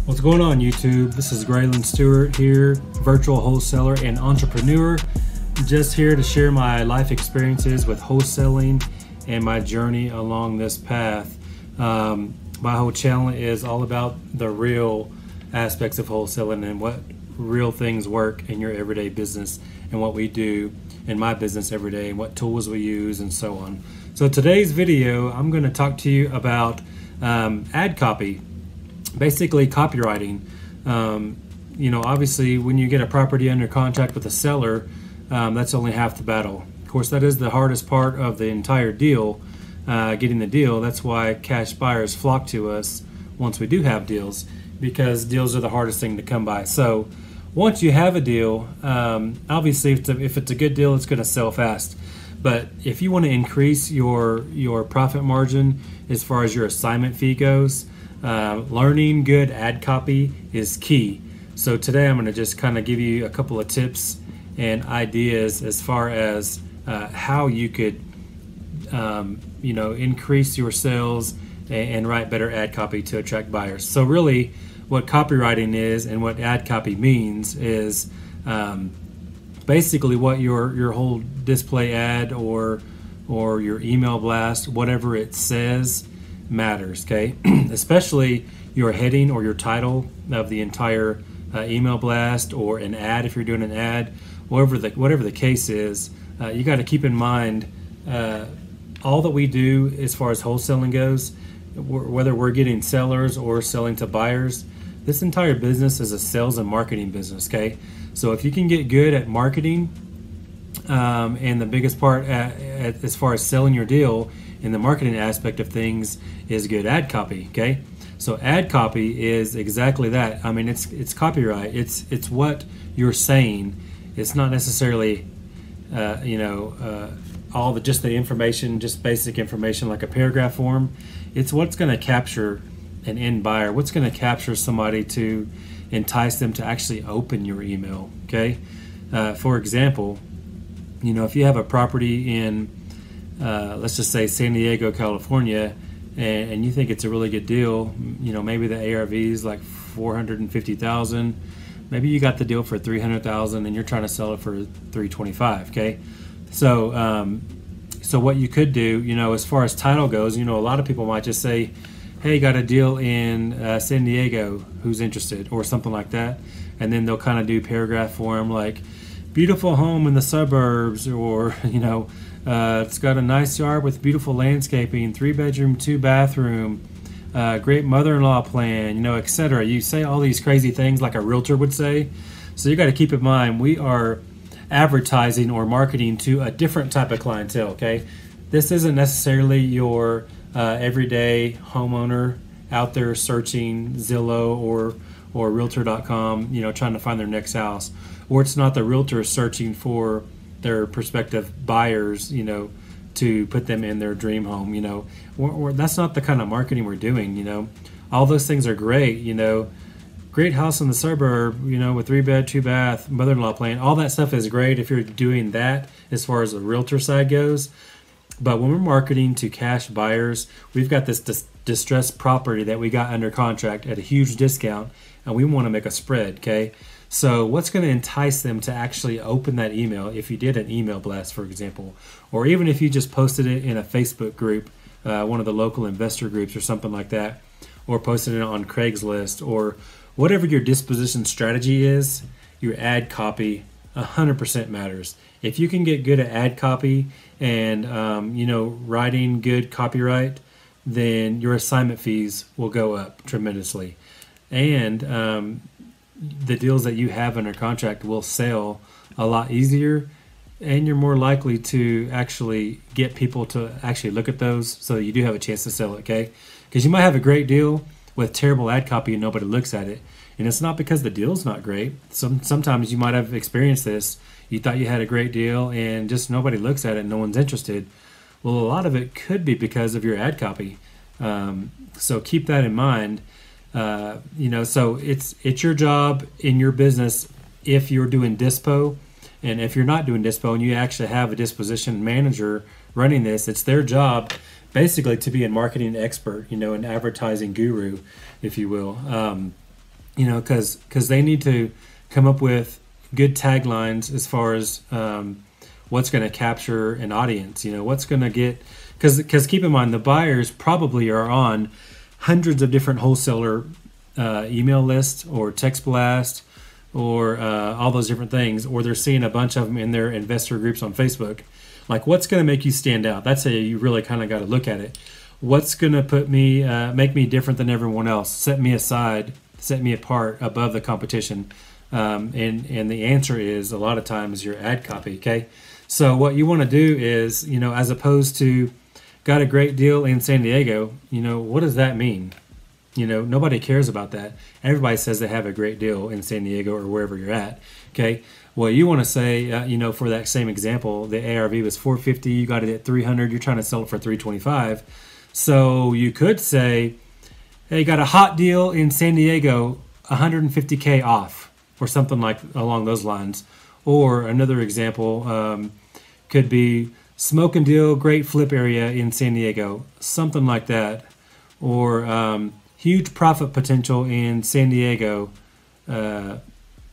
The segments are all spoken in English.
What's going on, YouTube? This is Graylan Stewart here, virtual wholesaler and entrepreneur. Just here to share my life experiences with wholesaling and my journey along this path. My whole channel is all about the real aspects of wholesaling and what real things work in your everyday business and what we do in my business every day and what tools we use and so on. So today's video, I'm going to talk to you about ad copy. Basically copywriting. Obviously when you get a property under contract with a seller, that's only half the battle. Of course, that is the hardest part of the entire deal, getting the deal. That's why cash buyers flock to us once we do have deals, because deals are the hardest thing to come by. So once you have a deal, obviously if it's a good deal, it's going to sell fast. But if you want to increase your profit margin as far as your assignment fee goes, learning good ad copy is key. So today I'm going to just kind of give you a couple of tips and ideas as far as how you could increase your sales and write better ad copy to attract buyers. So really what copywriting is and what ad copy means is basically what your whole display ad or your email blast, whatever it says, matters, okay? Especially your heading or your title of the entire email blast or an ad. If you're doing an ad, whatever the case is, you got to keep in mind all that we do as far as wholesaling goes, whether we're getting sellers or selling to buyers. This entire business is a sales and marketing business, okay? So if you can get good at marketing, and the biggest part as far as selling your deal in the marketing aspect of things is good ad copy, okay? So ad copy is exactly that. I mean, it's copyright. It's what you're saying. It's not necessarily, all the information, just basic information like a paragraph form. It's what's going to capture an end buyer. What's going to capture somebody to entice them to actually open your email, okay? For example, if you have a property in let's just say San Diego, California, and you think it's a really good deal, maybe the ARV is like 450,000. Maybe you got the deal for 300,000 and you're trying to sell it for 325. Okay, so so what you could do, as far as title goes, a lot of people might just say, "Hey, got a deal in San Diego. Who's interested?" or something like that, and then they'll kind of do paragraph form like, "Beautiful home in the suburbs," or it's got a nice yard with beautiful landscaping, 3-bedroom, 2-bathroom, great mother-in-law plan, etc. You say all these crazy things like a realtor would say. So you got to keep in mind, we are advertising or marketing to a different type of clientele, okay? This isn't necessarily your everyday homeowner out there searching Zillow or realtor.com, trying to find their next house. Or it's not the realtor searching for their prospective buyers, to put them in their dream home, that's not the kind of marketing we're doing, all those things are great, great house in the suburb, with 3-bed, 2-bath, mother-in-law plan, all that stuff is great if you're doing that as far as the realtor side goes. But when we're marketing to cash buyers, we've got this distressed property that we got under contract at a huge discount, and we want to make a spread, okay? So what's going to entice them to actually open that email if you did an email blast, for example, or even if you just posted it in a Facebook group, one of the local investor groups or something like that, or posted it on Craigslist, or whatever your disposition strategy is, your ad copy 100% matters. If you can get good at ad copy and, writing good copyright, then your assignment fees will go up tremendously. And the deals that you have under contract will sell a lot easier, and you're more likely to actually get people to actually look at those, so you do have a chance to sell it, okay? Because you might have a great deal with terrible ad copy and nobody looks at it, and it's not because the deal's not great. Sometimes you might have experienced this. You thought you had a great deal and just nobody looks at it and no one's interested. Well, a lot of it could be because of your ad copy. So keep that in mind. So it's your job in your business if you're doing dispo, and if you're not doing dispo and you actually have a disposition manager running this, it's their job basically to be a marketing expert, an advertising guru, if you will. because they need to come up with good taglines as far as what's going to capture an audience. What's going to get, because keep in mind, the buyers probably are on hundreds of different wholesaler email lists or text blast or all those different things, or they're seeing a bunch of them in their investor groups on Facebook. Like, what's going to make you stand out? That's how you really kind of got to look at it. What's going to put me, make me different than everyone else, set me aside, set me apart above the competition? And the answer is a lot of times your ad copy. Okay, so what you want to do is, as opposed to got a great deal in San Diego, what does that mean? Nobody cares about that. Everybody says they have a great deal in San Diego or wherever you're at. Okay, well, you want to say, for that same example, the ARV was $450, you got it at $300, you're trying to sell it for $325. So you could say, hey, you got a hot deal in San Diego, $150K off, or something like along those lines. Or another example could be smoking deal, great flip area in San Diego, something like that. Or huge profit potential in San Diego, at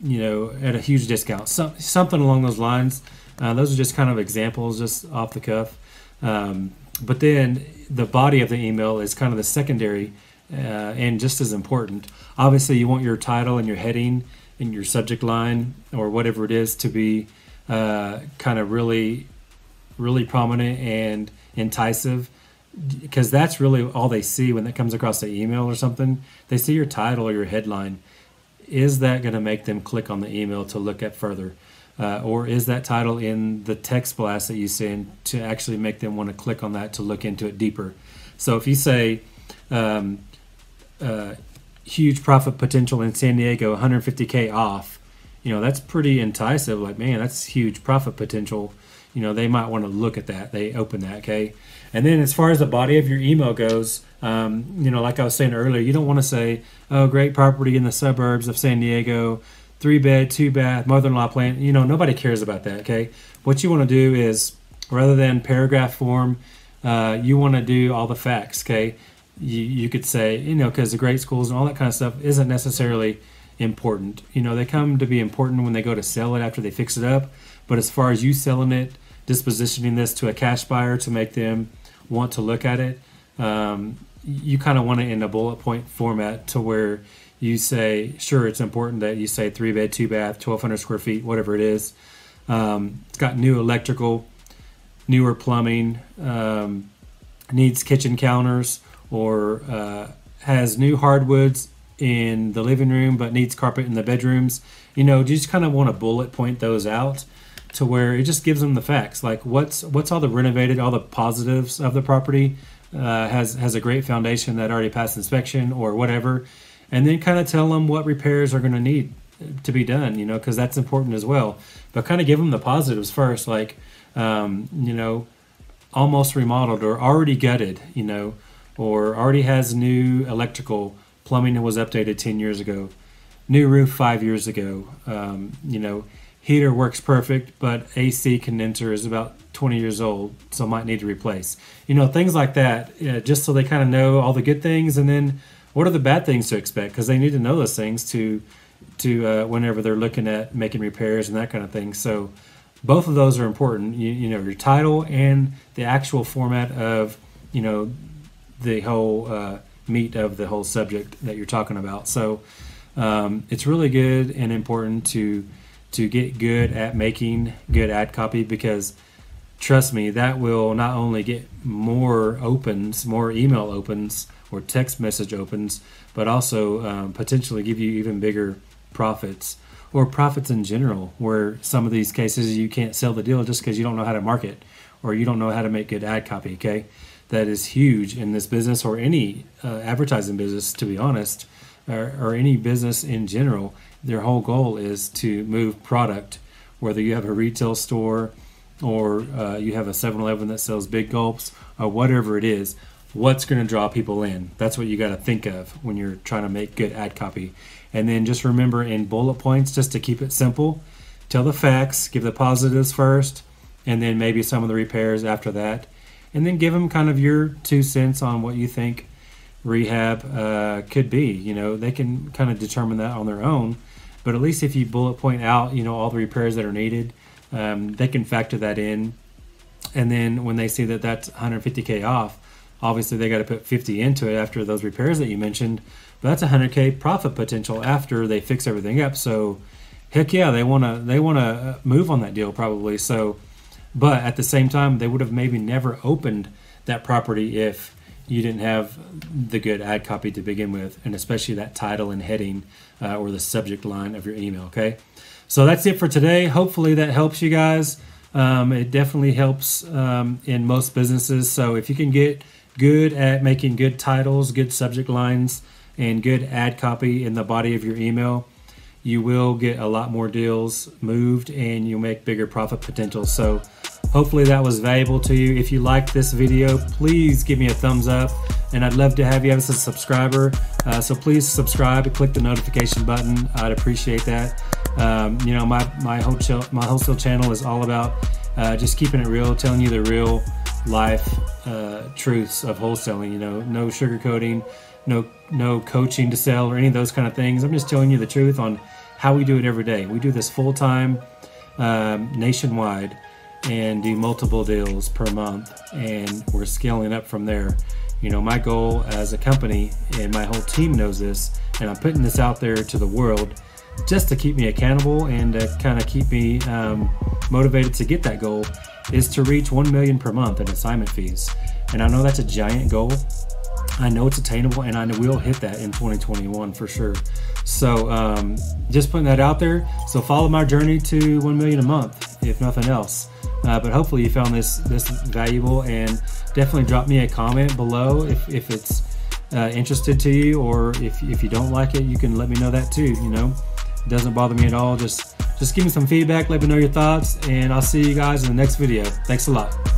a huge discount, something along those lines. Those are just kind of examples, just off the cuff. But then the body of the email is kind of the secondary and just as important. Obviously, you want your title and your heading and your subject line or whatever it is to be kind of really, really prominent and enticing, because that's really all they see when it comes across the email or something. They see your title or your headline. Is that going to make them click on the email to look at further? Or is that title in the text blast that you send to actually make them want to click on that to look into it deeper? So if you say huge profit potential in San Diego, 150K off, that's pretty enticing. Like, man, that's huge profit potential. They might want to look at that. They open that, okay? And then as far as the body of your email goes, like I was saying earlier, you don't want to say, oh, great property in the suburbs of San Diego, 3-bed, 2-bath, mother-in-law plan. Nobody cares about that, okay? What you want to do is, rather than paragraph form, you want to do all the facts, okay? You could say, because the great schools and all that kind of stuff isn't necessarily important. They come to be important when they go to sell it after they fix it up. But as far as you selling it, dispositioning this to a cash buyer to make them want to look at it, you kind of want it in a bullet point format to where you say, sure, it's important that you say 3-bed, 2-bath, 1,200 square feet, whatever it is. It's got new electrical, newer plumbing, needs kitchen counters, or has new hardwoods in the living room but needs carpet in the bedrooms. You just kind of want to bullet point those out to where it just gives them the facts, like what's all the renovated, all the positives of the property, has a great foundation that already passed inspection or whatever, and then kind of tell them what repairs are going to need to be done, because that's important as well. But kind of give them the positives first, like almost remodeled or already gutted, or already has new electrical, plumbing that was updated 10 years ago, new roof 5 years ago, heater works perfect, but AC condenser is about 20 years old, so might need to replace. Things like that, just so they kind of know all the good things, and then what are the bad things to expect, because they need to know those things to whenever they're looking at making repairs and that kind of thing. So both of those are important, your title and the actual format of, the whole meat of the whole subject that you're talking about. So it's really good and important to get good at making good ad copy, because trust me, that will not only get more opens, more email opens or text message opens, but also potentially give you even bigger profits, or profits in general, where some of these cases you can't sell the deal just because you don't know how to market or you don't know how to make good ad copy, okay? That is huge in this business, or any advertising business, to be honest, or any business in general. Their whole goal is to move product, whether you have a retail store or you have a 7-Eleven that sells big gulps or whatever it is. What's going to draw people in? That's what you got to think of when you're trying to make good ad copy. And then just remember, in bullet points, just to keep it simple, tell the facts, give the positives first, and then maybe some of the repairs after that. And then give them kind of your 2 cents on what you think rehab could be. You know, they can kind of determine that on their own, but at least if you bullet point out, you know, all the repairs that are needed, they can factor that in. And then when they see that that's 150K off, obviously they got to put 50 into it after those repairs that you mentioned, but that's 100K profit potential after they fix everything up. So heck yeah, they want to move on that deal probably. So, but at the same time, they would have maybe never opened that property if you didn't have the good ad copy to begin with, and especially that title and heading or the subject line of your email. Okay, so that's it for today. Hopefully that helps you guys. It definitely helps in most businesses. So if you can get good at making good titles, good subject lines, and good ad copy in the body of your email, you will get a lot more deals moved and you'll make bigger profit potential. So hopefully that was valuable to you. If you liked this video, please give me a thumbs up, and I'd love to have you as a subscriber. So please subscribe and click the notification button. I'd appreciate that. You know, my wholesale channel is all about just keeping it real, telling you the real life truths of wholesaling. You know, no sugarcoating, no coaching to sell or any of those kind of things. I'm just telling you the truth on how we do it every day. We do this full-time nationwide and do multiple deals per month, and we're scaling up from there. You know, my goal as a company, and my whole team knows this, and I'm putting this out there to the world just to keep me accountable and to kind of keep me motivated to get that goal, is to reach 1 million per month in assignment fees. And I know that's a giant goal. I know it's attainable, and I know we'll hit that in 2021 for sure. So just putting that out there. So follow my journey to 1 million a month, if nothing else. But hopefully you found this valuable, and definitely drop me a comment below if it's interested to you, or if you don't like it, you can let me know that too. You know, it doesn't bother me at all. Just give me some feedback, let me know your thoughts, and I'll see you guys in the next video. Thanks a lot.